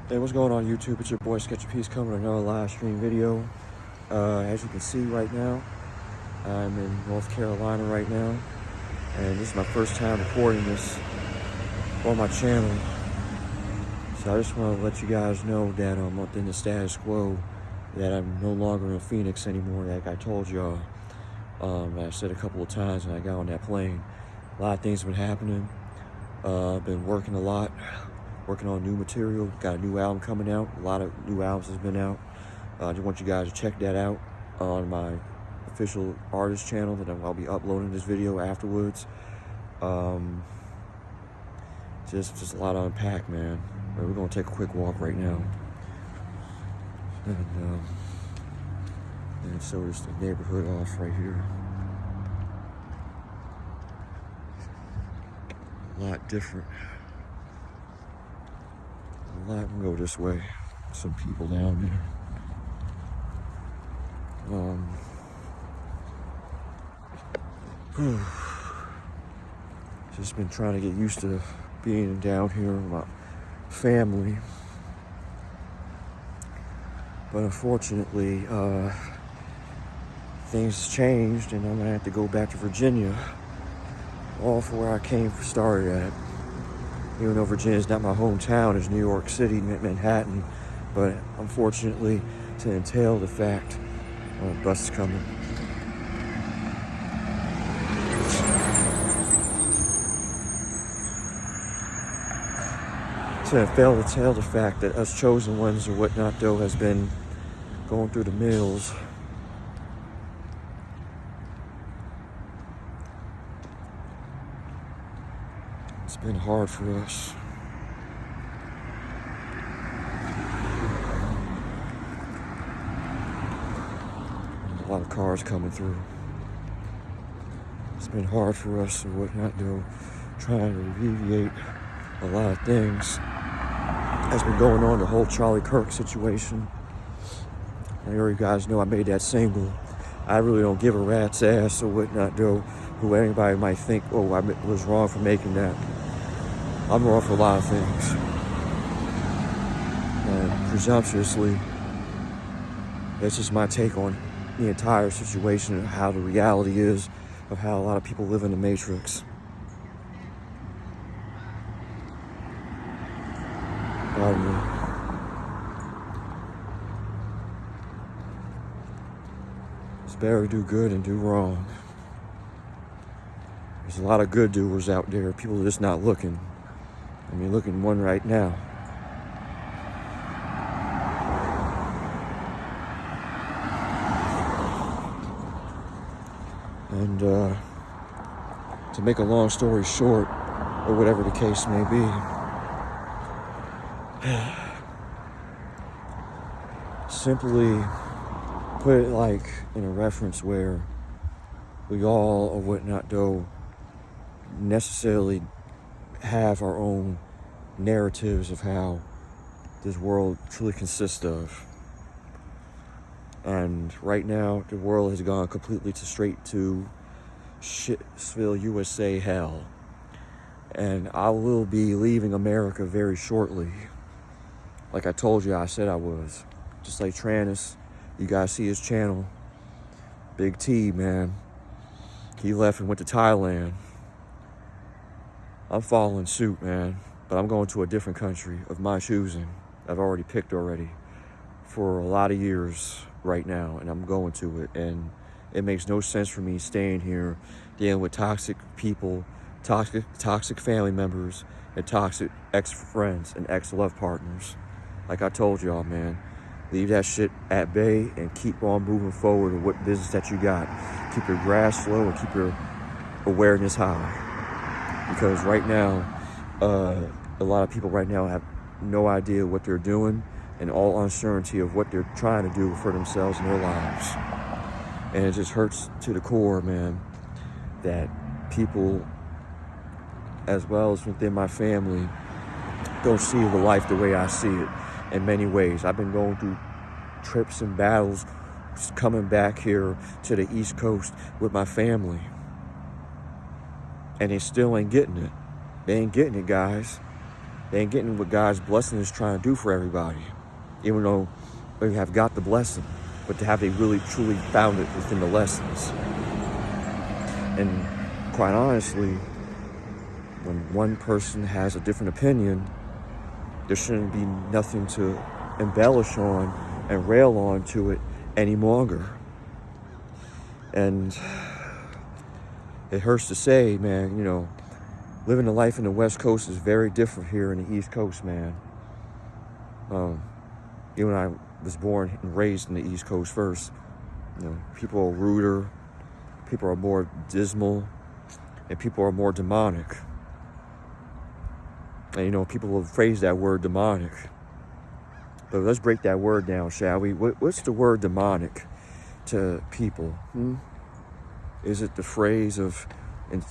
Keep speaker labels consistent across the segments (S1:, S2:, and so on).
S1: Hey, what's going on YouTube? It's your boy Sketchy Piece coming with another live stream video. As you can see right now, I'm in North Carolina right now, and this is my first time recording this on my channel. So I just want to let you guys know that I'm within the status quo, that I'm no longer in Phoenix anymore, like I told y'all. I said a couple of times when I got on that plane. A lot of things have been happening. I've been working a lot. Working on new material, got a new album coming out. A lot of new albums has been out. I just want you guys to check that out on my official artist channel that I'll be uploading this video afterwards. Just a lot to unpack, man. But we're gonna take a quick walk right now. And so there's the neighborhood off right here. A lot different. I'm gonna go this way. Some people down there. Just been trying to get used to being down here with my family. But unfortunately, things changed and I'm gonna have to go back to Virginia. All for where I started at. Even though Virginia's not my hometown, it's New York City, Manhattan. But unfortunately, to entail the fact, bus is coming. To entail the fact that us chosen ones or whatnot, though, has been going through the mills. It's been hard for us. A lot of cars coming through. It's been hard for us or whatnot, though, trying to alleviate a lot of things that's been going on, the whole Charlie Kirk situation. I know you guys know I made that single. I really don't give a rat's ass or whatnot, though, who anybody might think, oh, I was wrong for making that. I'm wrong for a lot of things. And presumptuously, that's just my take on the entire situation and how the reality is of how a lot of people live in the Matrix. Pardon me. It's better to do good and do wrong. There's a lot of good doers out there. People are just not looking. I mean, look at one right now. And to make a long story short, or whatever the case may be, simply put it like in a reference where we all, or whatnot, though, necessarily have our own narratives of how this world truly consists of. And right now, the world has gone completely straight to Shitsville, USA hell. And I will be leaving America very shortly. Like I told you, I said I was. Just like Tranis, you guys see his channel. Big T, man. He left and went to Thailand. I'm following suit, man. But I'm going to a different country of my choosing. I've already picked already for a lot of years right now, and I'm going to it. And it makes no sense for me staying here, dealing with toxic people, toxic family members, and toxic ex-friends and ex-love partners. Like I told y'all, man, leave that shit at bay and keep on moving forward with what business that you got. Keep your grass low and keep your awareness high. Because right now, a lot of people right now have no idea what they're doing and all uncertainty of what they're trying to do for themselves and their lives. And it just hurts to the core, man, that people, as well as within my family, don't see the life the way I see it in many ways. I've been going through trips and battles, coming back here to the East Coast with my family. And they still ain't getting it. They ain't getting it, guys. They ain't getting what God's blessing is trying to do for everybody. Even though they have got the blessing, but to have they really truly found it within the lessons. And quite honestly, when one person has a different opinion, there shouldn't be nothing to embellish on and rail on to it any longer. And it hurts to say, man, you know, living a life in the West Coast is very different here in the East Coast, man. Even when I was born and raised in the East Coast first, you know, people are ruder, people are more dismal, and people are more demonic. And, you know, people will phrase that word demonic. But let's break that word down, shall we? What's the word demonic to people? Is it the phrase of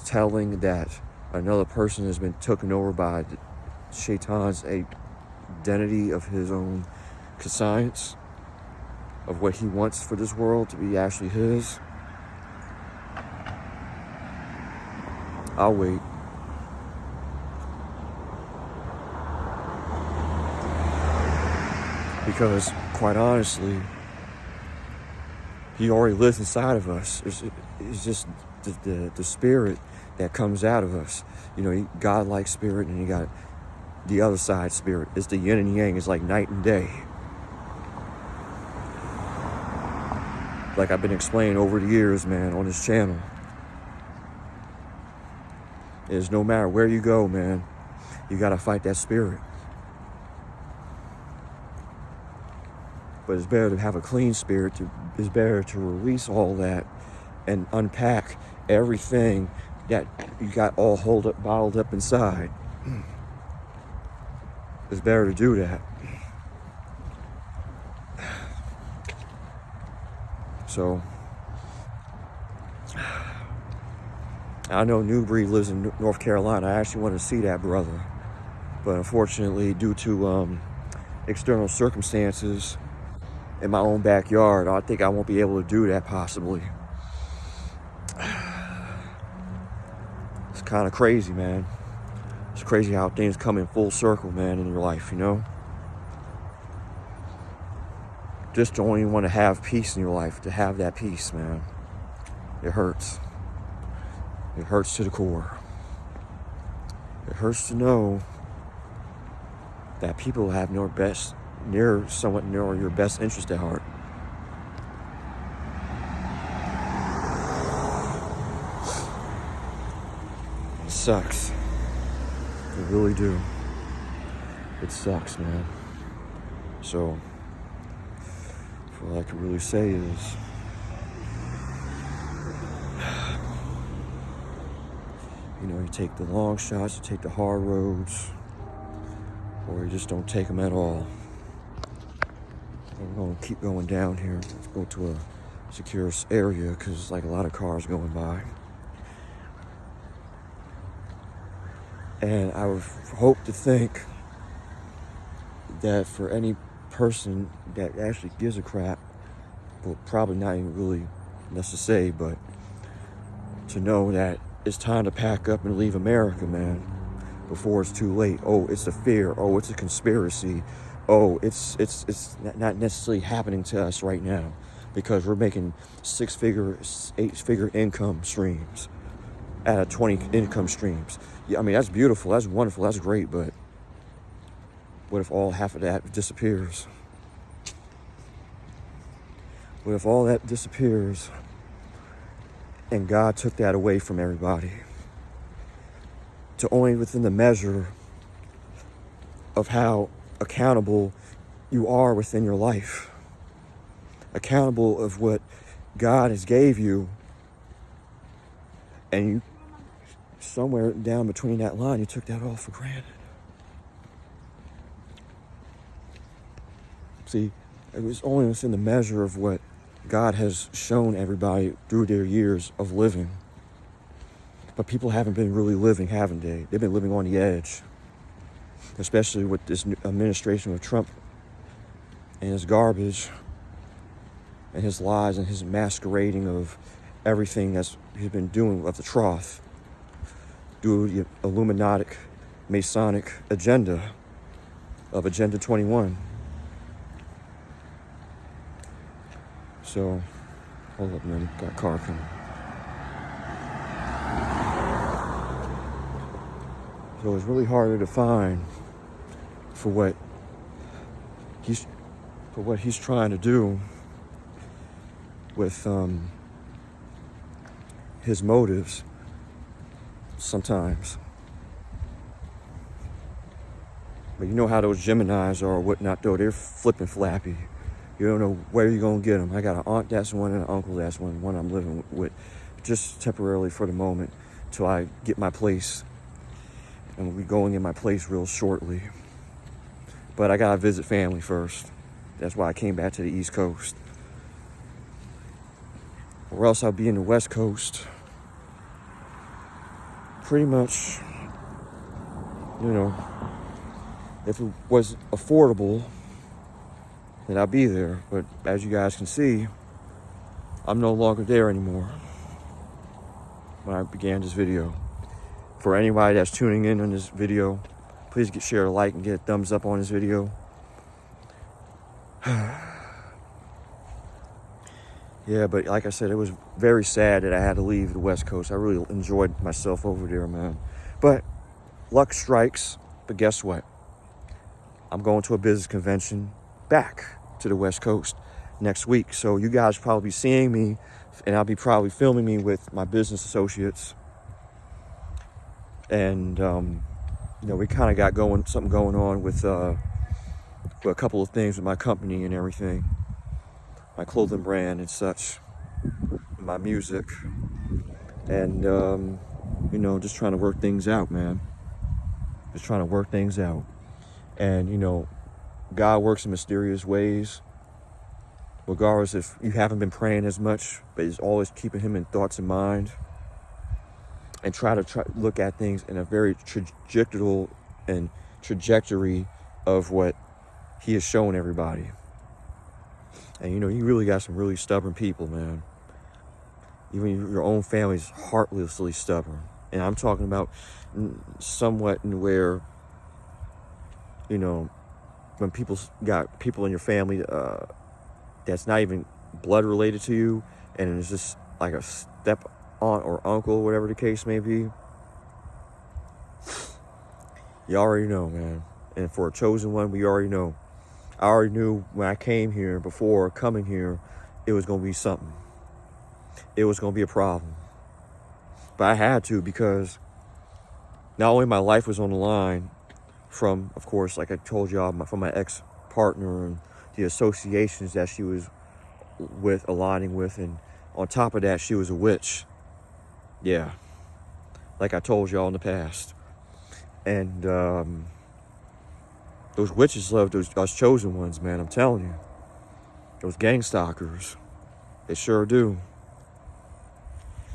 S1: telling that another person has been taken over by the Shaitan's identity of his own conscience, of what he wants for this world to be actually his? I'll wait. Because, quite honestly, he already lives inside of us. It's just the spirit that comes out of us. You know, God-like spirit, and you got the other side spirit. It's the yin and yang. It's like night and day. Like I've been explaining over the years, man, on this channel. Is no matter where you go, man, you got to fight that spirit. But it's better to have a clean spirit. It's better to release all that and unpack everything that you got all bottled up inside. It's better to do that. So, I know New Breed lives in North Carolina. I actually want to see that brother. But unfortunately, due to external circumstances in my own backyard, I think I won't be able to do that possibly. It's kind of crazy, man. It's crazy how things come in full circle, man, in your life, you know? Just don't even want to have peace in your life, to have that peace, man. It hurts. It hurts to the core. It hurts to know that people have your best interest at heart. It sucks. It really do. It sucks, man. So, all I can really say is, you know, you take the long shots, you take the hard roads, or you just don't take them at all. We're going to keep going down here. Let's go to a secure area because there's like a lot of cars going by. And I would hope to think that for any person that actually gives a crap, well, probably not even really enough to say, but to know that it's time to pack up and leave America, man, before it's too late. Oh, it's a fear. Oh, it's a conspiracy. Oh, it's not necessarily happening to us right now because we're making 6-figure, 8-figure income streams out of 20 income streams. Yeah, I mean, that's beautiful. That's wonderful. That's great. But what if all half of that disappears? What if all that disappears and God took that away from everybody to only within the measure of how accountable you are within your life, accountable of what God has gave you, and you somewhere down between that line, you took that all for granted. See, it was only within the measure of what God has shown everybody through their years of living. But people haven't been really living, haven't they? They've been living on the edge. Especially with this administration of Trump and his garbage and his lies and his masquerading of everything that's he's been doing of the trough. Due to the Illuminati Masonic agenda of Agenda 21. So, hold up, man. Got a car coming. So it's really harder to find for what he's trying to do with his motives sometimes. But you know how those Geminis are or whatnot, though. They're flipping flappy. You don't know where you're going to get them. I got an aunt that's one and an uncle that's one I'm living with just temporarily for the moment till I get my place. And we'll be going in my place real shortly. But I got to visit family first. That's why I came back to the East Coast. Or else I'll be in the West Coast. Pretty much, you know, if it was affordable, then I'll be there. But as you guys can see, I'm no longer there anymore when I began this video. For anybody that's tuning in on this video, please share a like and get a thumbs up on this video. Yeah, but like I said, it was very sad that I had to leave the West Coast. I really enjoyed myself over there, man. But luck strikes. But guess what? I'm going to a business convention back to the West Coast next week. So you guys probably be seeing me, and I'll be probably filming me with my business associates. And, you know, we kind of got something going on with a couple of things with my company and everything. My clothing brand and such. My music. And, you know, just trying to work things out, man. Just trying to work things out. And, you know, God works in mysterious ways. Regardless if you haven't been praying as much, but He's always keeping Him in thoughts and mind. And try to look at things in a very trajectory of what He has shown everybody. And you know, you really got some really stubborn people, man. Even your own family's heartlessly stubborn. And I'm talking about somewhat in where, you know, when people got people in your family that's not even blood related to you, and it's just like a step aunt or uncle, whatever the case may be, you already know, man. And for a chosen one, we already know. I already knew when I came here, before coming here, it was going to be something. It was going to be a problem. But I had to, because not only my life was on the line from, of course, like I told y'all, from my ex-partner and the associations that she was with, aligning with, and on top of that, she was a witch. Yeah, like I told y'all in the past. And those witches love us chosen ones, man, I'm telling you. Those gang stalkers, they sure do.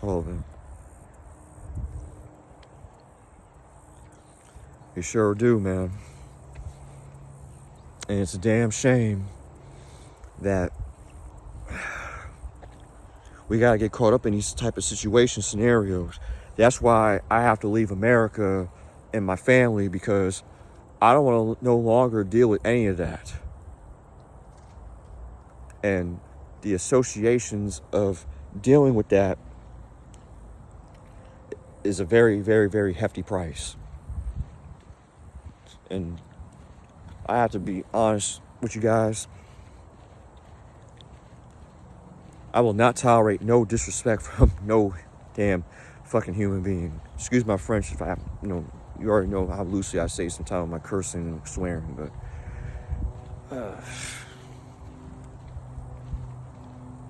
S1: All of them. They sure do, man. And it's a damn shame that we got to get caught up in these type of situation scenarios. That's why I have to leave America and my family, because I don't want to no longer deal with any of that. And the associations of dealing with that is a very, very, very hefty price. And I have to be honest with you guys. I will not tolerate no disrespect from no damn fucking human being. Excuse my French if I have, you know, you already know how loosely I say sometimes with my cursing and swearing, but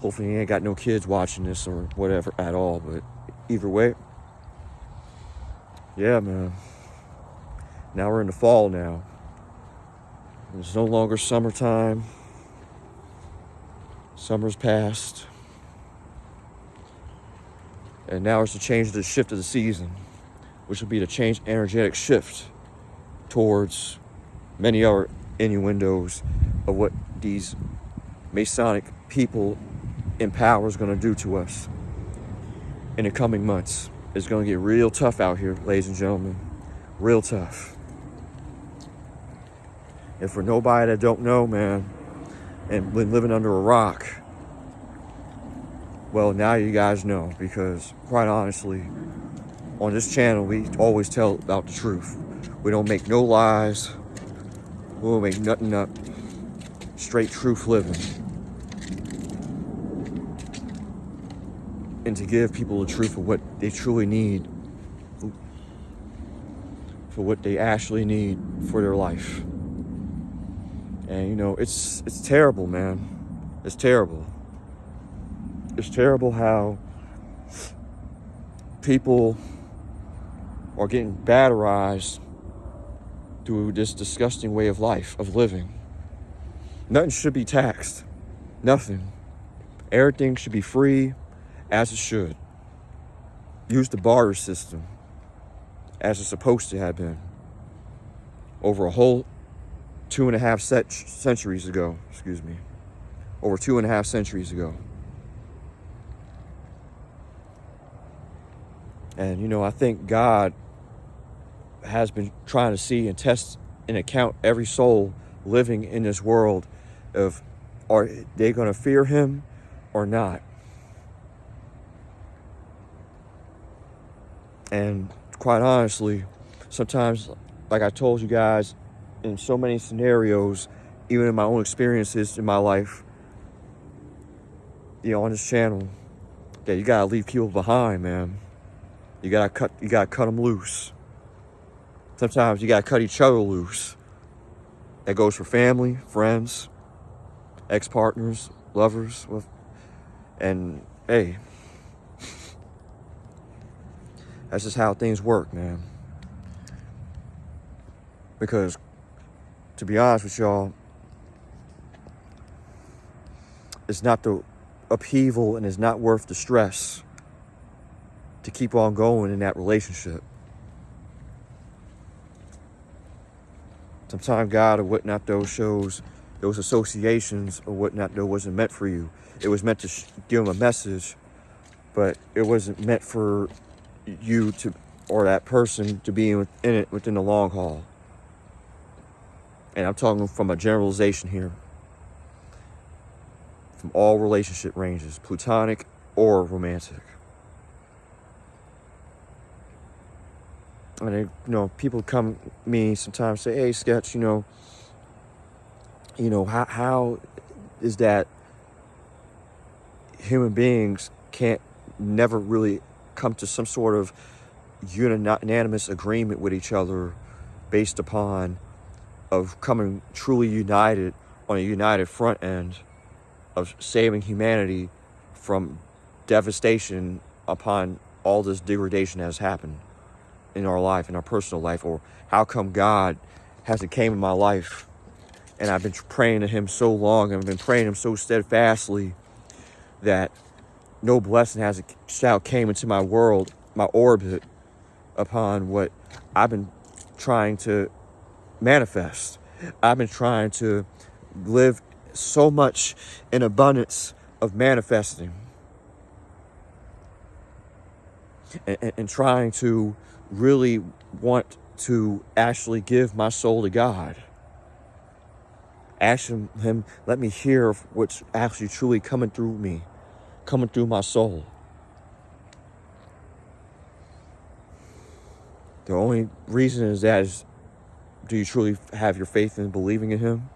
S1: hopefully you ain't got no kids watching this or whatever at all. But either way, yeah, man. Now we're in the fall now. It's no longer summertime. Summer's past. And now it's the shift of the season, which will be the change energetic shift towards many other innuendos of what these Masonic people in power is going to do to us in the coming months. It's going to get real tough out here, ladies and gentlemen. Real tough. And for nobody that don't know, man, and been living under a rock, well, now you guys know, because quite honestly, on this channel, we always tell about the truth. We don't make no lies. We don't make nothing up. Straight truth living. And to give people the truth of what they truly need, for what they actually need for their life. And you know, it's terrible, man. It's terrible. It's terrible how people are getting batterized through this disgusting way of life, of living. Nothing should be taxed. Nothing. Everything should be free as it should. Use the barter system as it's supposed to have been. Over a whole 2.5 centuries ago, over 2.5 centuries ago. And you know, I think God has been trying to see and test and account every soul living in this world of, are they going to fear him or not? And quite honestly, sometimes, like I told you guys, in so many scenarios, even in my own experiences in my life, you know, on this channel, that you gotta leave people behind, man. You gotta cut them loose. Sometimes you gotta cut each other loose. That goes for family, friends, ex-partners, lovers, and hey, that's just how things work, man. Because, to be honest with y'all, it's not the upheaval and it's not worth the stress to keep on going in that relationship. Sometimes God or whatnot, those shows, those associations or whatnot, though, wasn't meant for you. It was meant to give them a message, but it wasn't meant for you to, or that person to be in it within the long haul. And I'm talking from a generalization here. From all relationship ranges, platonic or romantic. And you know, people come to me sometimes say, "Hey, Sketch, you know, how is that human beings can't never really come to some sort of unanimous agreement with each other based upon of coming truly united on a united front end of saving humanity from devastation upon all this degradation that has happened in our life, in our personal life? Or how come God hasn't came in my life and I've been praying to him so long and I've been praying him so steadfastly that no blessing has shall came into my world, my orbit, upon what I've been trying to manifest. I've been trying to live so much in abundance of manifesting and trying to really want to actually give my soul to God. Ask him, let me hear what's actually truly coming through me, coming through my soul. The only reason is that is, do you truly have your faith in believing in him?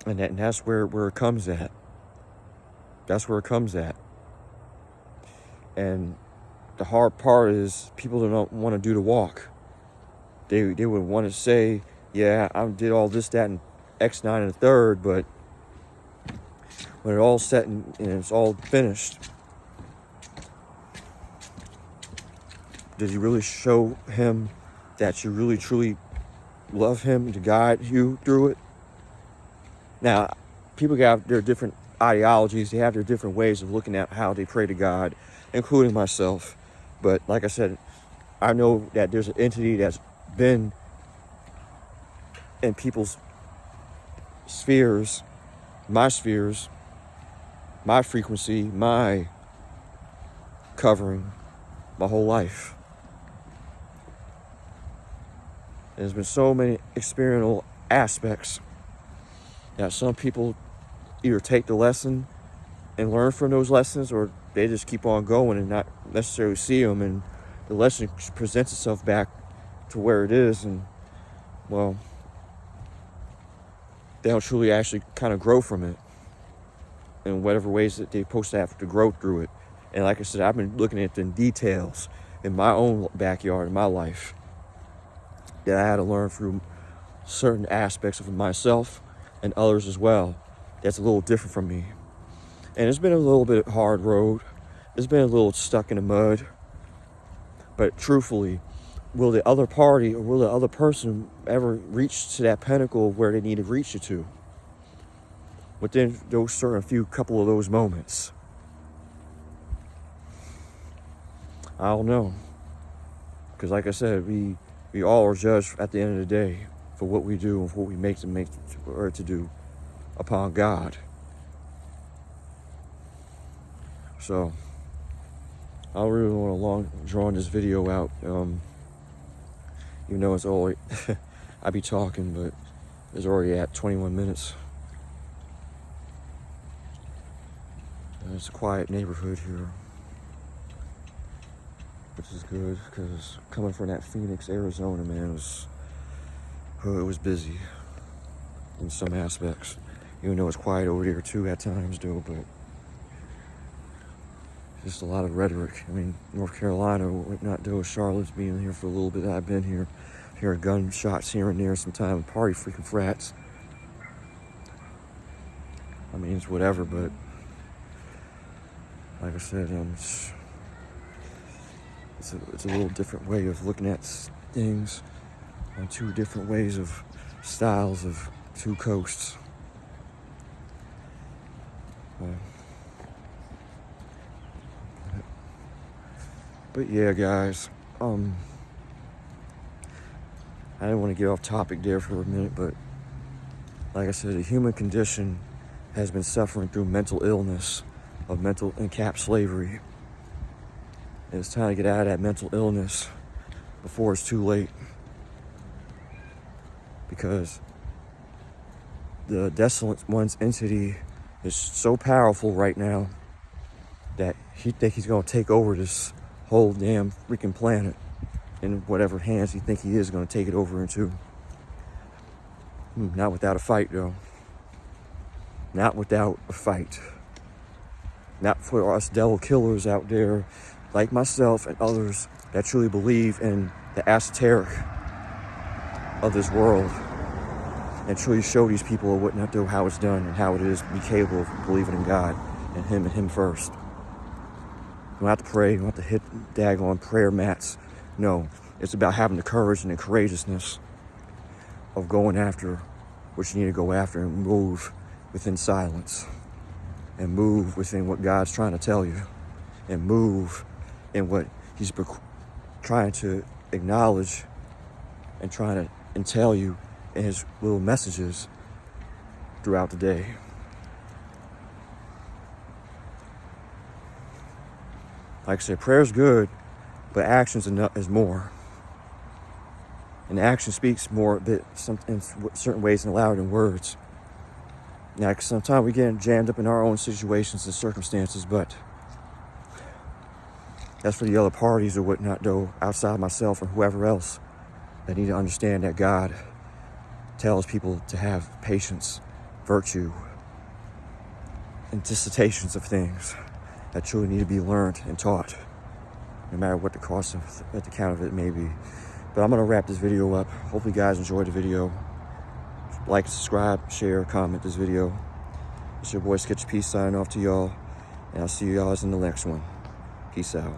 S1: And that's where it comes at. That's where it comes at. And the hard part is people don't want to do the walk. They would want to say, yeah, I did all this, that, and X, 9, and a third, but when it's all set and it's all finished, did you really show him that you really, truly love him to guide you through it? Now, people have their different ideologies. They have their different ways of looking at how they pray to God, including myself. But like I said, I know that there's an entity that's been in people's spheres, my frequency, my covering, my whole life. There's been so many experiential aspects that some people either take the lesson and learn from those lessons, or they just keep on going and not necessarily see them, and the lesson presents itself back to where it is, and well, they don't truly actually kind of grow from it in whatever ways that they're supposed to have to grow through it. And like I said, I've been looking at the details in my own backyard, in my life, that I had to learn through certain aspects of myself and others as well. That's a little different from me. And it's been a little bit hard road. It's been a little stuck in the mud. But truthfully, will the other party or will the other person ever reach to that pinnacle where they need to reach it to? Within those certain couple of those moments. I don't know. Because like I said, we all are judged at the end of the day for what we do and for what we make or to do upon God. So I don't really want to drawing this video out. Even though it's already I be talking, but it's already at 21 minutes. And it's a quiet neighborhood here, which is good, because coming from that Phoenix, Arizona, man, it was busy in some aspects. Even though it's quiet over there too at times, though, but just a lot of rhetoric. I mean, North Carolina, not though, Charlotte's being here for a little bit that I've been here, hearing gunshots here and there sometimes, party freaking frats. I mean, it's whatever, but like I said, it's a little different way of looking at things on two different ways of styles of two coasts. But yeah, guys, I didn't want to get off topic there for a minute, but like I said, the human condition has been suffering through mental illness, of mental and cap slavery. And it's time to get out of that mental illness before it's too late. Because the Desolate One's entity is so powerful right now that he thinks he's going to take over this whole damn freaking planet in whatever hands he thinks he is going to take it over into. Not without a fight, though. Not without a fight. Not for us devil killers out there like myself and others that truly believe in the esoteric of this world and truly show these people what not do, how it's done, and how it is to be capable of believing in God and Him first. You don't have to pray, you don't have to hit daggone prayer mats. No, it's about having the courage and the courageousness of going after what you need to go after and move within silence. And move within what God's trying to tell you. And move in what He's trying to acknowledge and trying to tell you in His little messages throughout the day. Like I said, prayer's good, but action's is more. And action speaks more in certain ways and louder than words. Now, sometimes we get jammed up in our own situations and circumstances, but that's for the other parties or whatnot, though, outside myself or whoever else that need to understand that God tells people to have patience, virtue, and dissertations of things that truly need to be learned and taught, no matter what the cost of, at the count of it may be. But I'm going to wrap this video up. Hopefully you guys enjoyed the video. Like, subscribe, share, comment this video. It's your boy Sketch Peace signing off to y'all. And I'll see you guys in the next one. Peace out.